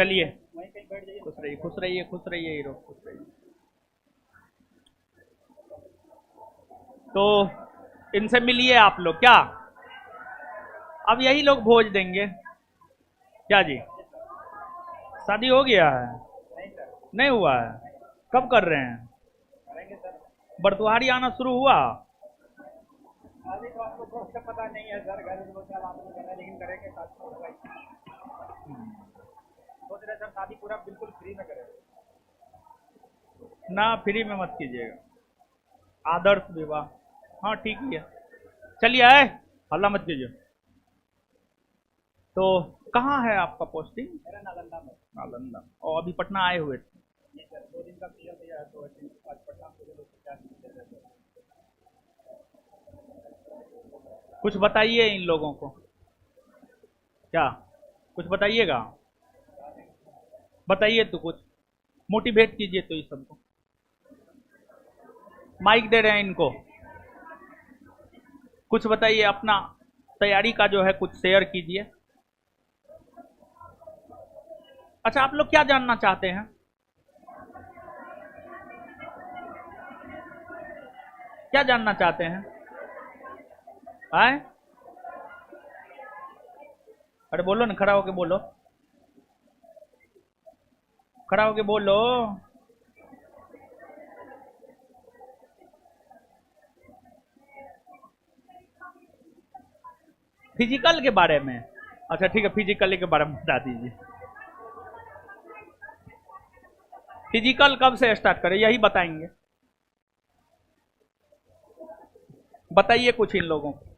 चलिए, खुश रहिए, खुश रहिए, खुश रहिए हीरो, खुश रहिए। तो इनसे मिलिए आप लोग क्या? अब यही लोग भोज देंगे क्या जी? शादी हो गया है? नहीं हुआ है? कब कर रहे हैं? बरतुहारी आना शुरू हुआ? अभी तो आपको पता नहीं है सर, घर में क्या बात नहीं कर रहे, लेकिन करेंगे शादी तो होगा ही। सोच रहे सर शादी पूरा बिल्कुल फ्री में करें। ना, फ्री में मत कीजिएगा, आदर्श विवाह। हाँ ठीक ही है, चलिए आए, हल्ला मत कीजिए। तो कहाँ है आपका पोस्टिंग? मेरा नालंदा में। नालंदा। और अभी पटना आए हुए थे? ये सर 2 दिन का क्लियर दिया है, तो आज पटना पूरे लोग क्या कुछ बताइए इन लोगों को, क्या कुछ बताइएगा? बताइए तो, कुछ मोटिवेट कीजिए तो इस सबको। माइक दे रहे हैं इनको, कुछ बताइए, अपना तैयारी का जो है कुछ शेयर कीजिए। अच्छा, आप लोग क्या जानना चाहते हैं? क्या जानना चाहते हैं? आए, अरे बोलो ना, खड़ा होके बोलो, खड़ा होके बोलो। फिजिकल के बारे में? अच्छा ठीक है, फिजिकल के बारे में बता दीजिए। फिजिकल कब से स्टार्ट करें, यही बताएंगे? बताइए कुछ इन लोगों को।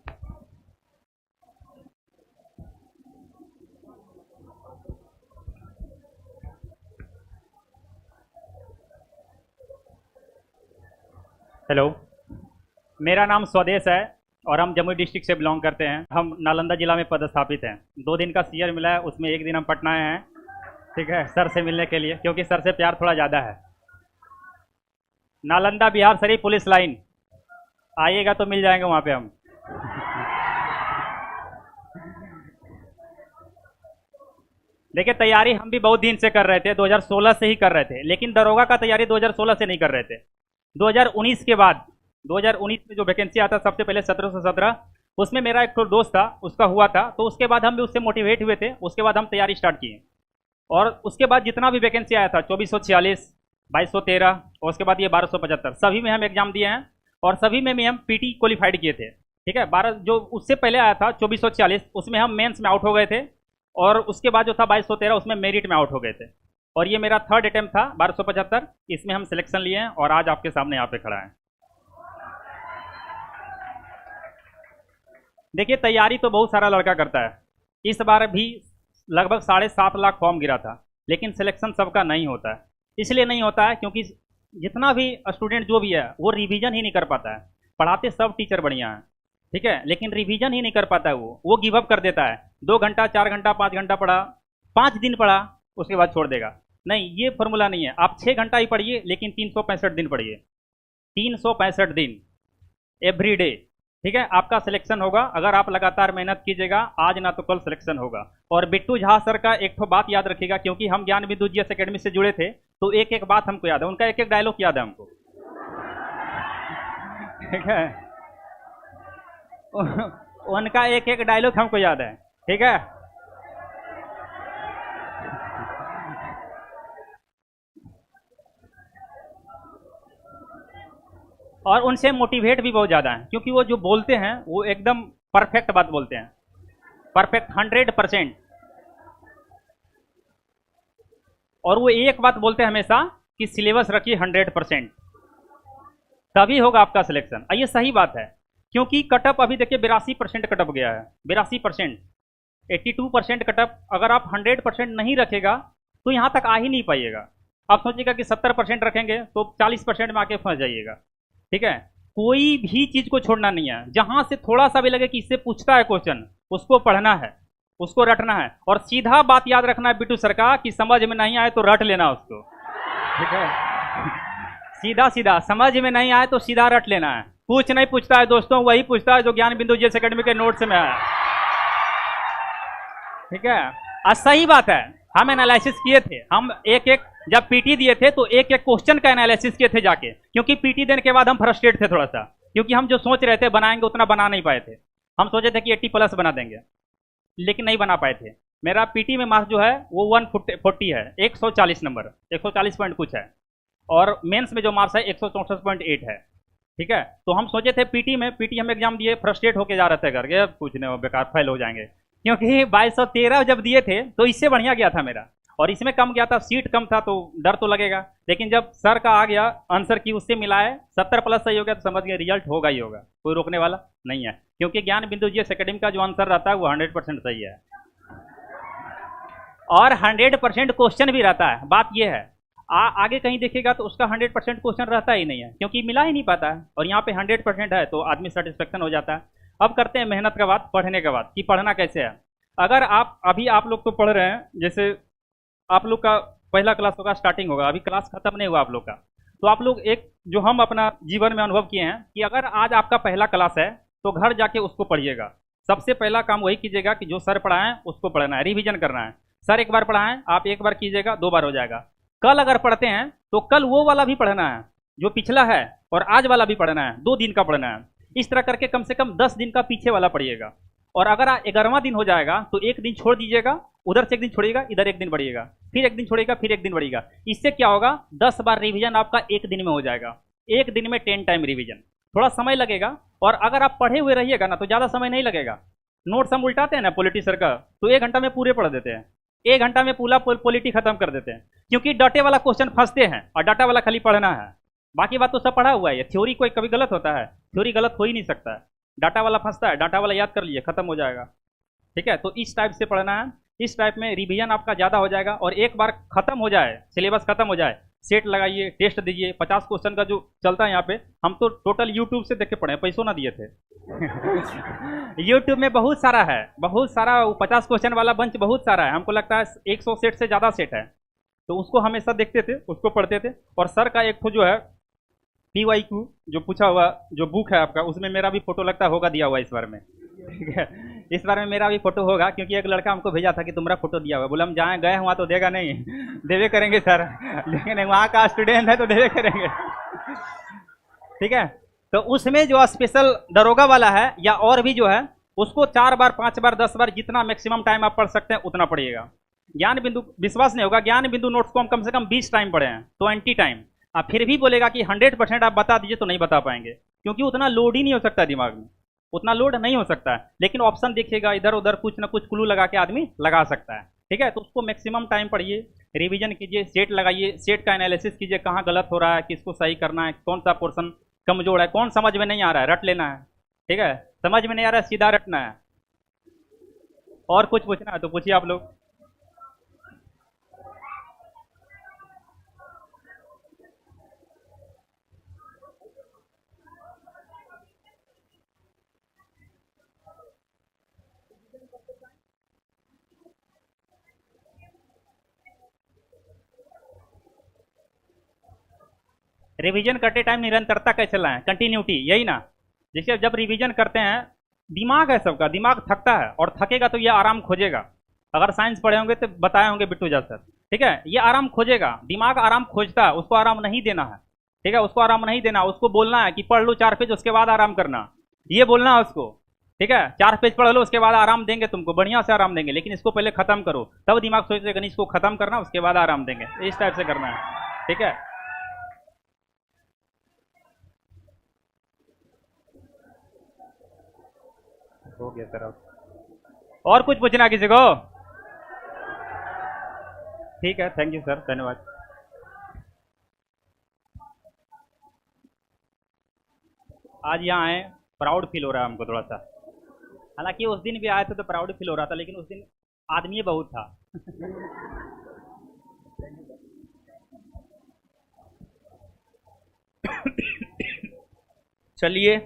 हेलो, मेरा नाम स्वदेश है और हम जमुई डिस्ट्रिक्ट से बिलोंग करते हैं। हम नालंदा जिला में पदस्थापित हैं। 2 दिन का सीयर मिला है, उसमें 1 दिन हम पटना आए हैं, ठीक है, सर से मिलने के लिए, क्योंकि सर से प्यार थोड़ा ज़्यादा है। नालंदा बिहार शरीफ पुलिस लाइन आइएगा तो मिल जाएंगे वहाँ पे हम। देखिए, तैयारी हम भी बहुत दिन से कर रहे थे, 2016 से ही कर रहे थे, लेकिन दरोगा का तैयारी 2016 से नहीं कर रहे थे। 2019 के बाद, 2019 में जो वैकेंसी आता सबसे पहले 1717, उसमें मेरा एक तो दोस्त था, उसका हुआ था, तो उसके बाद हम भी उससे मोटिवेट हुए थे। उसके बाद हम तैयारी स्टार्ट किए, और उसके बाद जितना भी वैकेंसी आया था 2446, 2213, और उसके बाद ये 1275, सभी में हम एग्जाम दिए हैं, और सभी में भी हम पीटी क्वालिफाइड किए थे, ठीक है। 12 जो उससे पहले आया था 2446, उसमें हम मेंस में आउट हो गए थे, और उसके बाद जो था 2213, उसमें मेरिट में आउट हो गए थे। और ये मेरा 3rd अटेम्प्ट था 1275, इसमें हम सिलेक्शन लिए हैं और आज आपके सामने यहाँ पे खड़ा है। देखिए, तैयारी तो बहुत सारा लड़का करता है। इस बार भी लगभग 7.5 लाख फॉर्म गिरा था, लेकिन सिलेक्शन सबका नहीं होता है। इसलिए नहीं होता है क्योंकि जितना भी स्टूडेंट जो भी है वो रिवीजन ही नहीं कर पाता है। पढ़ाते सब टीचर बढ़िया हैं, ठीक है, लेकिन रिवीजन ही नहीं कर पाता है। वो गिव अप कर देता है। 2 घंटा, 4 घंटा, 5 घंटा पढ़ा, 5 दिन पढ़ा, उसके बाद छोड़ देगा। नहीं, ये फॉर्मूला नहीं है। आप 6 घंटा ही पढ़िए, लेकिन 365 दिन पढ़िए, 365 दिन एवरी डे, ठीक है, आपका सिलेक्शन होगा। अगर आप लगातार मेहनत कीजिएगा, आज ना तो कल सिलेक्शन होगा। और बिट्टू झा सर का एक तो बात याद रखिएगा, क्योंकि हम ज्ञान बिंदु जीएस एकेडमी से जुड़े थे, तो एक एक बात हमको याद है, उनका एक एक डायलॉग याद है हमको, ठीक है, उनका एक एक डायलॉग हमको याद है, ठीक है। और उनसे मोटिवेट भी बहुत ज़्यादा है, क्योंकि वो जो बोलते हैं वो एकदम परफेक्ट बात बोलते हैं, परफेक्ट 100%। और वो एक बात बोलते हैं हमेशा कि सिलेबस रखिए 100%, तभी होगा आपका सिलेक्शन। ये सही बात है, क्योंकि कटअप अभी देखिए 82% कटअप गया है, 82%, 82% कटअप। अगर आप 100% नहीं रखेगा तो यहाँ तक आ ही नहीं पाइएगा। आप सोचिएगा कि 70% रखेंगे तो 40% में आके फंस जाइएगा, ठीक है। कोई भी चीज को छोड़ना नहीं है। जहां से थोड़ा सा भी लगे कि इससे पूछता है क्वेश्चन, उसको पढ़ना है, उसको रटना है। और सीधा बात याद रखना है बिट्टू सर का, कि समझ में नहीं आए तो रट लेना उसको, ठीक है। सीधा सीधा, समझ में नहीं आए तो सीधा रट लेना है। कुछ नहीं पूछता है दोस्तों, वही पूछता है जो ज्ञान बिंदु जीएस एकेडमी के नोट्स में है, ठीक है। सही बात है, हम एनालिसिस किए थे, हम एक एक जब पीटी दिए थे तो एक एक क्वेश्चन का एनालिसिस किए थे जाके, क्योंकि पीटी देने के बाद हम फ्रस्ट्रेट थे थोड़ा सा, क्योंकि हम जो सोच रहे थे बनाएंगे उतना बना नहीं पाए थे। हम सोचे थे कि 80+ बना देंगे, लेकिन नहीं बना पाए थे। मेरा पीटी में मार्क्स जो है वो 140 है, 140 नंबर, 140 पॉइंट कुछ है, और मेंस में जो मार्क्स है 164.8 है। ठीक है, तो हम सोचे थे पीटी हम एग्जाम दिए, फ्रस्ट्रेट होके जा रहे थे करके, अब कुछ नहीं, बेकार फेल हो जाएंगे, क्योंकि 2213 जब दिए थे तो इससे बढ़िया गया था मेरा, और इसमें कम गया था, सीट कम था तो डर तो लगेगा, लेकिन जब सर का आ गया आंसर की उससे मिलाए 70+ सही हो गया, तो समझ गए रिजल्ट होगा ही होगा, कोई रोकने वाला नहीं है, क्योंकि ज्ञान बिंदु जीएस एकेडमी का जो आंसर रहता है वो 100% सही है, और 100% क्वेश्चन भी रहता है। बात यह है, आगे कहीं देखिएगा तो उसका 100% क्वेश्चन रहता ही नहीं है, क्योंकि मिला ही नहीं पाता है, और यहाँ पे 100% है तो आदमी सेटिस्फेक्शन हो जाता है। अब करते हैं मेहनत का बात, पढ़ने का बात, कि पढ़ना कैसे है। अगर आप लोग तो पढ़ रहे हैं, जैसे आप लोग का पहला क्लास होगा, स्टार्टिंग होगा, अभी क्लास खत्म नहीं हुआ आप लोग का, तो आप लोग एक जो हम अपना जीवन में अनुभव किए हैं कि अगर आज आपका पहला क्लास है तो घर जाके उसको पढ़िएगा। सबसे पहला काम वही कीजिएगा कि जो सर पढ़ाएं उसको पढ़ना है, रिवीजन करना है। सर एक बार पढ़ाएं, आप एक बार कीजिएगा, 2 बार हो जाएगा। कल अगर पढ़ते हैं तो कल वो वाला भी पढ़ना है जो पिछला है, और आज वाला भी पढ़ना है, 2 दिन का पढ़ना है। इस तरह करके कम से कम 10 दिन का पीछे वाला पढ़िएगा, और अगर 11वां दिन हो जाएगा तो एक दिन छोड़ दीजिएगा, उधर से एक दिन छोड़िएगा, इधर एक दिन बढ़िएगा, फिर एक दिन छोड़िएगा, फिर एक दिन बढ़िएगा। इससे क्या होगा, 10 बार रिवीजन आपका एक दिन में हो जाएगा, एक दिन में 10 टाइम रिवीजन। थोड़ा समय लगेगा, और अगर आप पढ़े हुए रहिएगा ना तो ज़्यादा समय नहीं लगेगा। नोट्स हम उल्टाते हैं ना पॉलिटी सर का, तो 1 घंटा में पूरे पढ़ देते हैं, 1 घंटा में पूरा पॉलिटी खत्म कर देते हैं, क्योंकि डाटे वाला क्वेश्चन फंसते हैं, और डाटा वाला खाली पढ़ना है, बाकी बात तो सब पढ़ा हुआ है। थ्योरी कोई कभी गलत होता है? थ्योरी गलत हो ही नहीं सकता है, डाटा वाला फंसता है, डाटा वाला याद कर लीजिए, खत्म हो जाएगा। ठीक है, तो इस टाइप से पढ़ना है, इस टाइप में रिवीजन आपका ज़्यादा हो जाएगा, और एक बार खत्म हो जाए, सिलेबस खत्म हो जाए, सेट लगाइए, टेस्ट दीजिए। 50 क्वेश्चन का जो चलता है यहाँ पे, हम तो टोटल यूट्यूब से देख के पढ़े, पैसों ना दिए थे। यूट्यूब में बहुत सारा है, बहुत सारा 50 क्वेश्चन वाला बंच बहुत सारा है, हमको लगता है 100 सेट से ज़्यादा सेट है, तो उसको हमेशा देखते थे, उसको पढ़ते थे। और सर का एक जो है PYQ जो पूछा हुआ जो बुक है आपका, उसमें मेरा भी फोटो लगता होगा दिया हुआ इस बार में। ठीक है, इस बार में मेरा भी फोटो होगा, क्योंकि एक लड़का हमको भेजा था कि तुम्हारा फोटो दिया हुआ, बोला हम जहाँ गए वहाँ तो देगा नहीं, देवे करेंगे सर, लेकिन वहाँ का स्टूडेंट है तो देवे करेंगे। ठीक है, तो उसमें जो स्पेशल दरोगा वाला है या और भी जो है, उसको 4 बार 5 बार 10 बार जितना मैक्सिमम टाइम आप पढ़ सकते हैं उतना पढ़िएगा। ज्ञान बिंदु, विश्वास नहीं होगा, ज्ञान बिंदु नोट्स को हम कम से कम 20 टाइम पढ़े हैं, 20 टाइम। आप फिर भी बोलेगा कि 100% आप बता दीजिए, तो नहीं बता पाएंगे, क्योंकि उतना लोड ही नहीं हो सकता दिमाग में, उतना लोड नहीं हो सकता है। लेकिन ऑप्शन देखिएगा, इधर उधर कुछ ना कुछ क्लू लगा के आदमी लगा सकता है। ठीक है, तो उसको मैक्सिमम टाइम पढ़िए, रिवीजन कीजिए, सेट लगाइए, सेट का एनालिसिस कीजिए, कहाँ गलत हो रहा है, किसको सही करना है, कौन सा पोर्सन कमजोर है, कौन समझ में नहीं आ रहा है, रट लेना है। ठीक है, समझ में नहीं आ रहा है, सीधा रटना है। और कुछ पूछना है तो पूछिए आप लोग। रिवीजन करते टाइम निरंतरता कैसे लाएं, कंटिन्यूटी, यही ना। जैसे जब रिवीजन करते हैं, दिमाग है सबका, दिमाग थकता है, और थकेगा तो ये आराम खोजेगा। अगर साइंस पढ़े होंगे तो बताए होंगे बिट्टू जा सर। ठीक है, ये आराम खोजेगा, दिमाग आराम खोजता है, उसको आराम नहीं देना है। ठीक है, उसको आराम नहीं देना, उसको बोलना है कि पढ़ लो 4 पेज, उसके बाद आराम करना, ये बोलना है उसको। ठीक है, 4 पेज पढ़ लो, उसके बाद आराम देंगे तुमको, बढ़िया से आराम देंगे, लेकिन इसको पहले खत्म करो, तब दिमाग सोचेगा नहीं इसको खत्म करना, उसके बाद आराम देंगे। इस टाइप से करना है। ठीक है, हो गया सर। और कुछ पूछना किसी को? ठीक है, थैंक यू सर, धन्यवाद। आज यहाँ आए, प्राउड फील हो रहा है हमको थोड़ा सा। हालांकि उस दिन भी आए थे तो प्राउड फील हो रहा था, लेकिन उस दिन आदमी बहुत था। चलिए,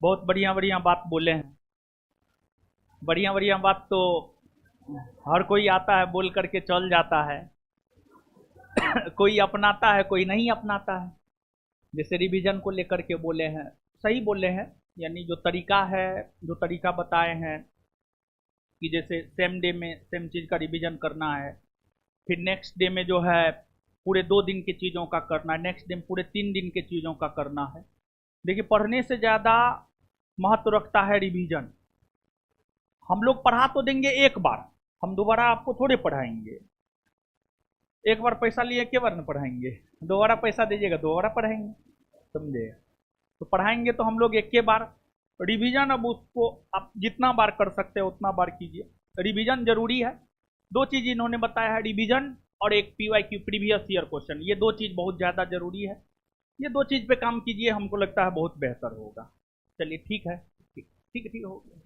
बहुत बढ़िया बढ़िया बात बोले हैं। बढ़िया बढ़िया बात तो हर कोई आता है, बोल करके चल जाता है। कोई अपनाता है, कोई नहीं अपनाता है। जैसे रिवीजन को लेकर के बोले हैं, सही बोले हैं, यानी जो तरीका है, जो तरीका बताए हैं कि जैसे सेम डे में सेम चीज़ का रिवीजन करना है, फिर नेक्स्ट डे में जो है पूरे 2 दिन की चीज़ों का करना है, नेक्स्ट डे में पूरे 3 दिन की चीज़ों का करना है। देखिए, पढ़ने से ज़्यादा महत्व रखता है रिवीजन। हम लोग पढ़ा तो देंगे एक बार, हम दोबारा आपको थोड़े पढ़ाएंगे। एक बार पैसा लिए के बार न पढ़ाएंगे, दोबारा पैसा दीजिएगा दोबारा पढ़ाएंगे, समझे? तो पढ़ाएंगे तो हम लोग एक के बार। रिवीजन अब उसको आप जितना बार कर सकते हैं उतना बार कीजिए। रिवीजन जरूरी है। 2 चीज़ इन्होंने बताया है, रिवीजन और एक PYQ प्रीवियस ईयर क्वेश्चन। ये 2 चीज़ बहुत ज़्यादा जरूरी है। ये 2 चीज़ पे काम कीजिए, हमको लगता है बहुत बेहतर होगा। चलिए ठीक है, ठीक ठीक ठीक हो गया।